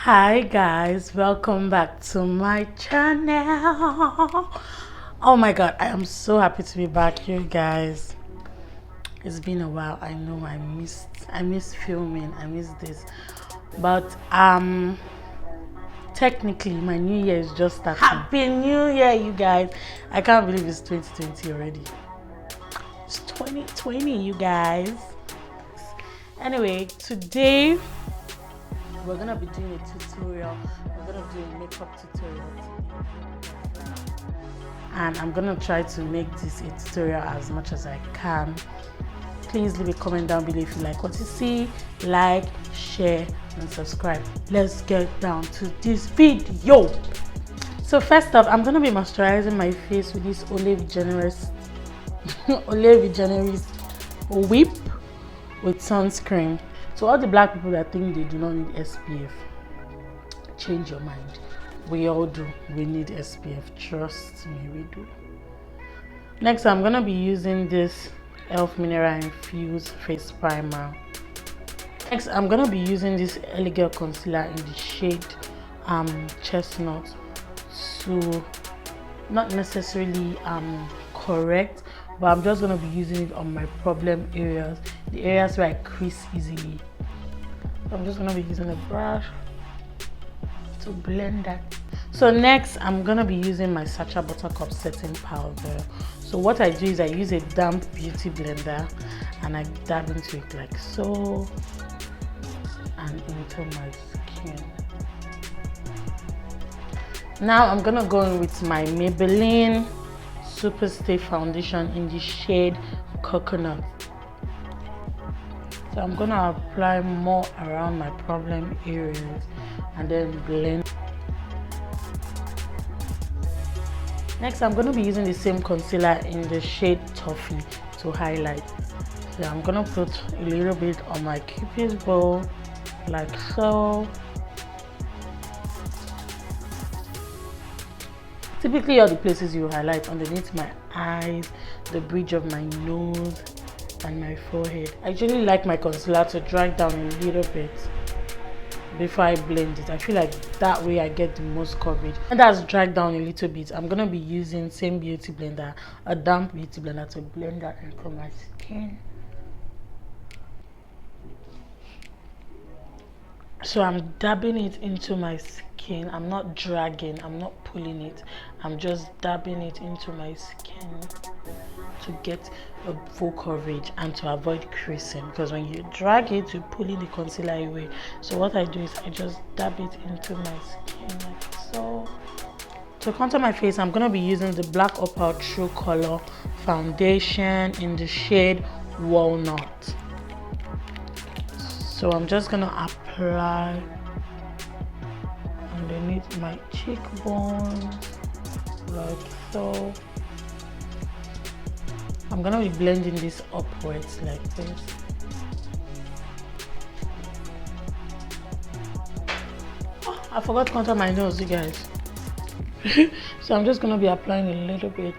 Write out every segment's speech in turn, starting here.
Hi guys, welcome back to my channel. Oh my god, I am so happy to be back here, guys. It's been a while. I know I missed filming, I missed this, but technically my new year is just starting. Happy New Year, you guys. I can't believe it's 2020 already. It's 2020, you guys. Anyway, today we're gonna be doing a tutorial. We're gonna do a makeup tutorial today, and I'm gonna try to make this a tutorial as much as I can. Please leave a comment down below if you like what you see. Like, share, and subscribe. Let's get down to this video. So first off, I'm gonna be moisturizing my face with this Olive Generous whip with sunscreen. So all the black people that think they do not need SPF, change your mind. We all do. We need SPF. Trust me, we do. Next, I'm gonna be using this E.L.F Mineral Infused Face Primer. Next, I'm gonna be using this elegant concealer in the shade Chestnut to not necessarily correct, but I'm just gonna be using it on my problem areas, the areas where I crease easily. So I'm just gonna be using a brush to blend that. So next, I'm gonna be using my Sasha buttercup setting powder. So what I do is I use a damp beauty blender and I dab into it like so and into my skin. Now I'm gonna go in with my Maybelline Superstay foundation in the shade Coconut. So I'm gonna apply more around my problem areas and then blend. Next, I'm gonna be using the same concealer in the shade Toffee to highlight. So I'm gonna put a little bit on my Cupid's bow, like so. Typically all the places you highlight underneath my eyes, the bridge of my nose, and my forehead. I usually like my concealer to dry down a little bit before I blend it. I feel like that way I get the most coverage. And that's dried down a little bit, I'm gonna be using same beauty blender, a damp beauty blender, to blend that into my skin. So I'm dabbing it into my skin. I'm not dragging, I'm not pulling it, I'm just dabbing it into my skin to get a full coverage and to avoid creasing, because when you drag it, you're pulling the concealer away. So what I do is I just dab it into my skin like so. To contour my face, I'm going to be using the Black Opal True Color foundation in the shade Walnut. So I'm just going to apply underneath my cheekbones like so. I'm gonna be blending this upwards like this. Oh, I forgot to contour my nose, you guys. So I'm just gonna be applying a little bit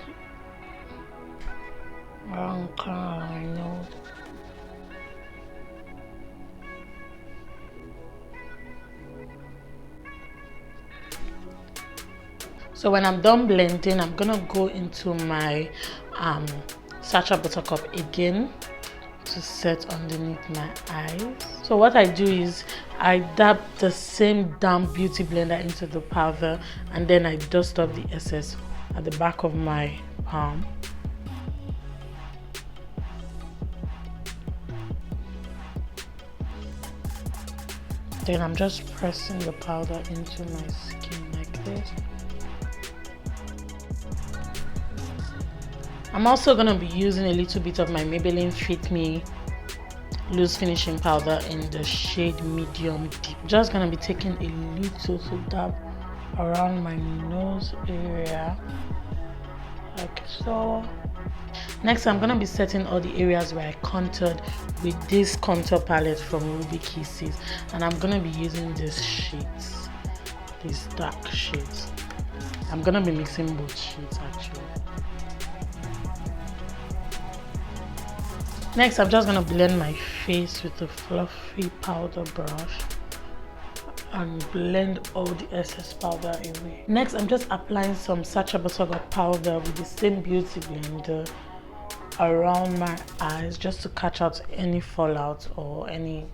around my nose. So when I'm done blending, I'm gonna go into my Sasha buttercup again to set underneath my eyes. So what I do is I dab the same damp beauty blender into the powder and then I dust off the excess at the back of my palm. Then I'm just pressing the powder into my skin like this. I'm also going to be using a little bit of my Maybelline Fit Me loose finishing powder in the shade Medium Deep. Just going to be taking a little to dab around my nose area like so. Next, I'm going to be setting all the areas where I contoured with this contour palette from Ruby Kisses, and I'm going to be using these shades, these dark shades. I'm going to be mixing both shades actually. Next, I'm just going to blend my face with a fluffy powder brush and blend all the excess powder away. Next, I'm just applying some Sasha buttercup powder with the same beauty blender around my eyes just to catch out any fallout or any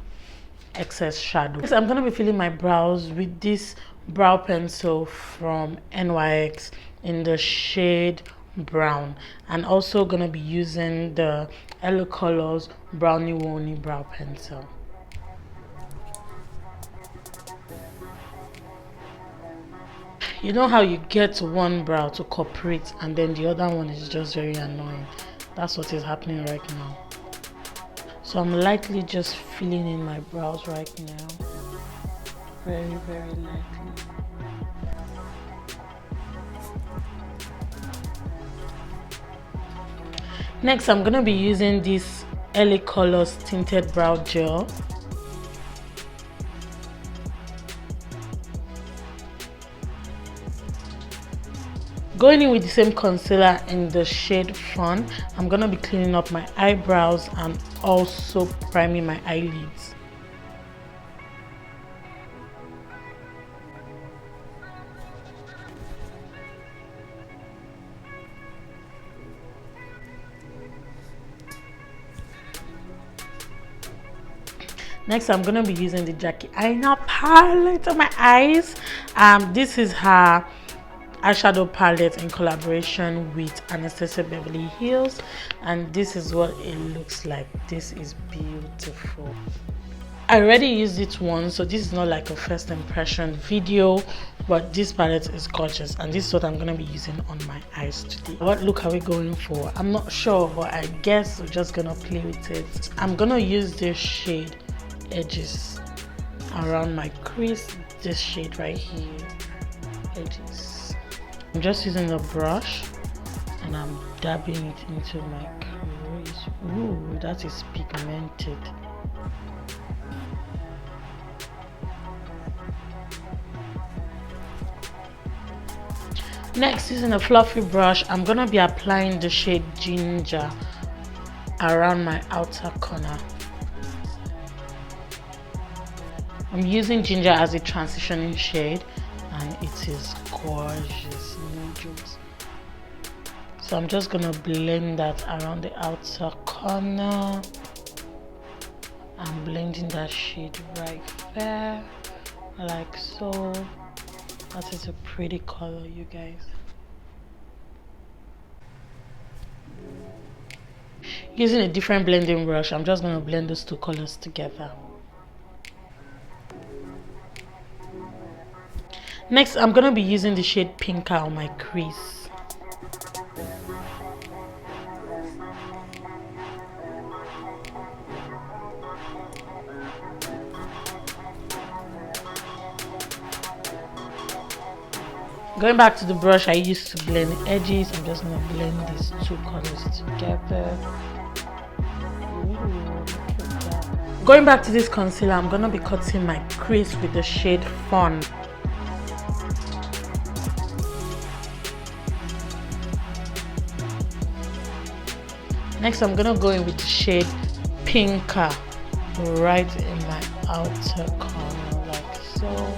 excess shadow. Next, I'm gonna be filling my brows with this brow pencil from NYX in the shade brown, and also gonna be using the E.L.F Colors Brownie Wony brow pencil. You know how you get one brow to cooperate and then the other one is just very annoying? That's what is happening right now. So I'm lightly just filling in my brows right now. Very, very lightly. Next, I'm gonna be using this E.L.F Colors tinted brow gel. Going in with the same concealer in the shade Fawn, I'm gonna be cleaning up my eyebrows and also priming my eyelids. Next, I'm gonna be using the Jackie Aina palette on my eyes. This is her eyeshadow palette in collaboration with Anastasia Beverly Hills, and this is what it looks like. This is beautiful. I already used it once, so this is not like a first impression video, but this palette is gorgeous, and this is what I'm gonna be using on my eyes today. What look are we going for? I'm not sure, but I guess we're just gonna play with it. I'm gonna use this shade Edges around my crease, this shade right here, Edges. I'm just using the brush and I'm dabbing it into my crease. Ooh, that is pigmented. Next, using a fluffy brush, I'm gonna be applying the shade Ginger around my outer corner. I'm using Ginger as a transitioning shade, and it is gorgeous, no jokes. So I'm just gonna blend that around the outer corner. I'm blending that shade right there, like so. That is a pretty color, you guys. Using a different blending brush, I'm just gonna blend those two colors together. Next, I'm gonna be using the shade Pinker on my crease. Going back to the brush I used to blend edges, I'm just gonna blend these two colors together. Ooh, look at that. Going back to this concealer, I'm gonna be cutting my crease with the shade Fawn. Next, I'm gonna go in with the shade Pinker right in my outer corner, like so.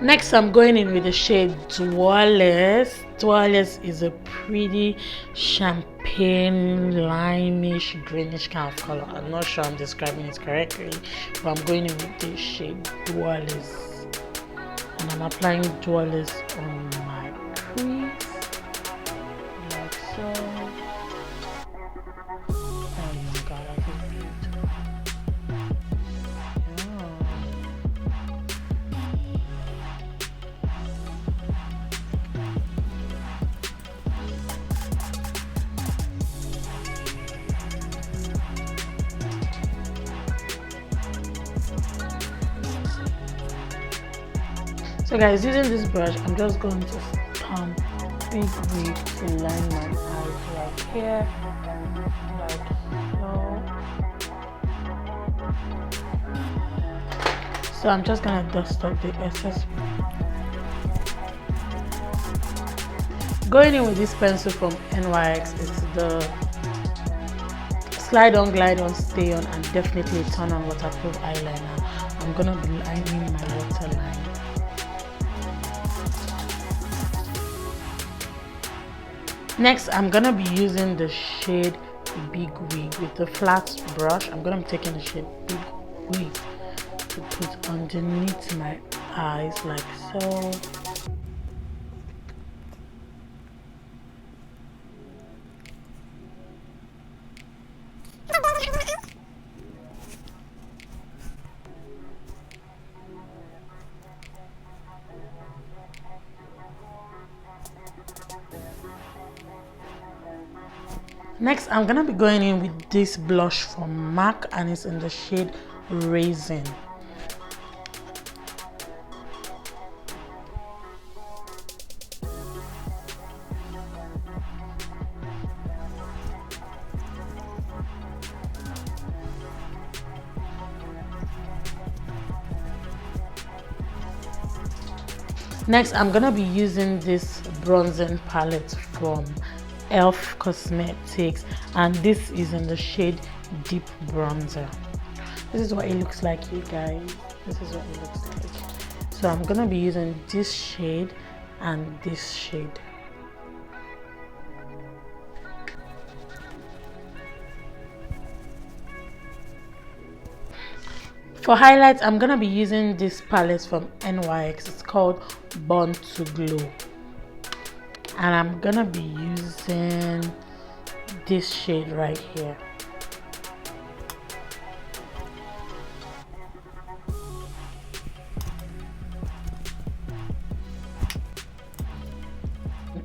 Next, I'm going in with the shade Dwellers. Dwellers is a pretty champagne, limeish, greenish kind of color. I'm not sure I'm describing it correctly, but I'm going in with this shade Dwellers. And I'm applying Dwellers on my crease, like so. Oh my god, that is beautiful. So guys, using this brush, I'm just going to stamp big wig to line my eyes right here, like so. So I'm just gonna dust up the excess. Going in with this pencil from NYX, it's the slide on, glide on, stay on, and definitely turn on waterproof eyeliner. I'm gonna be lining my waterline. Next, I'm gonna be using the shade Big Wig with the flat brush. I'm gonna be taking the shade Big Wig to put underneath my eyes like so. Next, I'm gonna be going in with this blush from MAC and it's in the shade Raisin. Next, I'm gonna be using this bronzing palette from E.L.F Cosmetics, and this is in the shade Deep Bronzer. This is what it looks like, you guys. This is what it looks like. So I'm gonna be using this shade and this shade. For highlights, I'm gonna be using this palette from NYX. It's called Born to Glow, and I'm gonna be using this shade right here.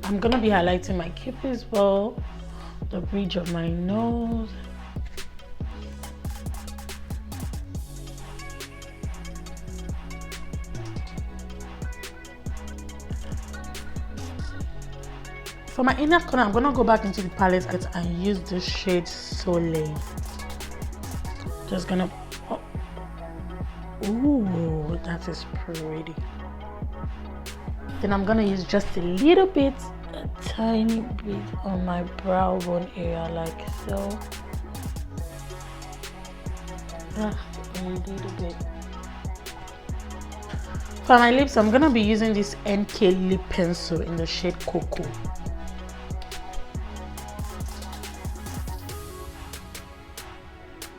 I'm gonna be highlighting my cupid's bow, the bridge of my nose, for my inner corner. I'm gonna go back into the palette and use the shade Soleil. Just gonna, oh. Ooh, that is pretty. Then I'm gonna use just a little bit, a tiny bit on my brow bone area, like so. A little bit. For my lips, I'm gonna be using this NK lip pencil in the shade Cocoa.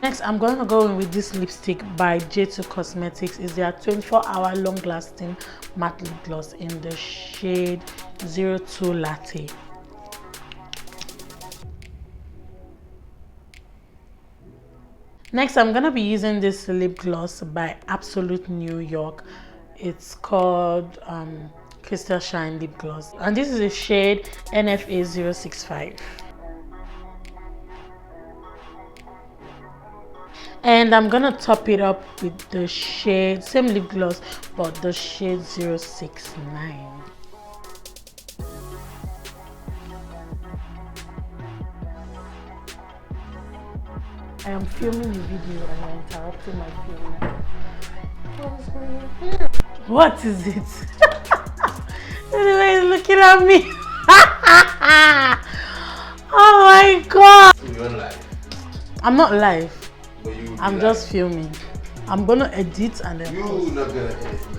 Next, I'm going to go in with this lipstick by J2 Cosmetics. It's their 24-hour long-lasting matte lip gloss in the shade 02 Latte. Next, I'm going to be using this lip gloss by Absolute Newyork. It's called Crystal Shine Lip Gloss, and this is the shade NFA065. And I'm gonna top it up with the shade, same lip gloss, but the shade 069. I am filming a video and I'm interrupting my filming. What is it? Everybody's looking at me. Oh my god! You're live. I'm not live. I'm live. just filming. I'm gonna edit and then you're not gonna edit me.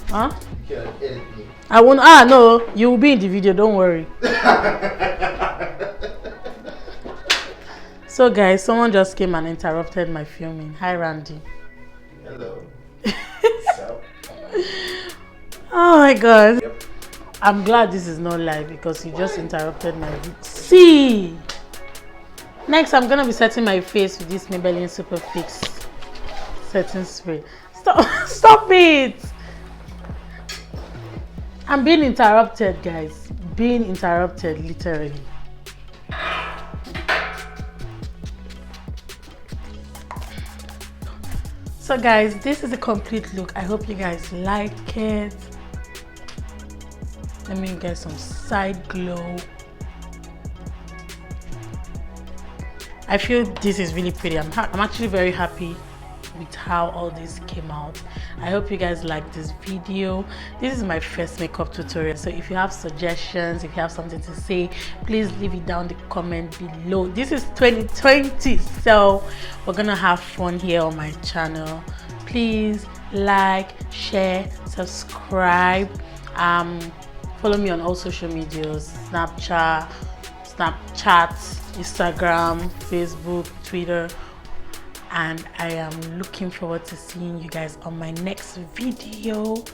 Huh? You can't edit me. I won't. No, you will be in the video, don't worry. So guys, someone just came and interrupted my filming. Hi Randy. Hello. Oh my god. Yep. I'm glad this is not live because you just interrupted my video. See. Next, I'm gonna be setting my face with this Maybelline Super Fix setting spray. Stop it! I'm being interrupted, guys. Being interrupted, literally. So guys, this is a complete look. I hope you guys like it. Let me get some side glow. I feel this is really pretty. I'm actually very happy with how all this came out. I hope you guys like this video. This is my first makeup tutorial, so if you have suggestions, if you have something to say, please leave it down the comment below. This is 2020, so we're gonna have fun here on my channel. Please like, share, subscribe, follow me on all social medias: Snapchat, Instagram, Facebook, Twitter, and I am looking forward to seeing you guys on my next video.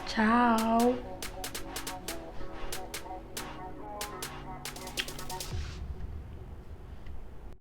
Ciao.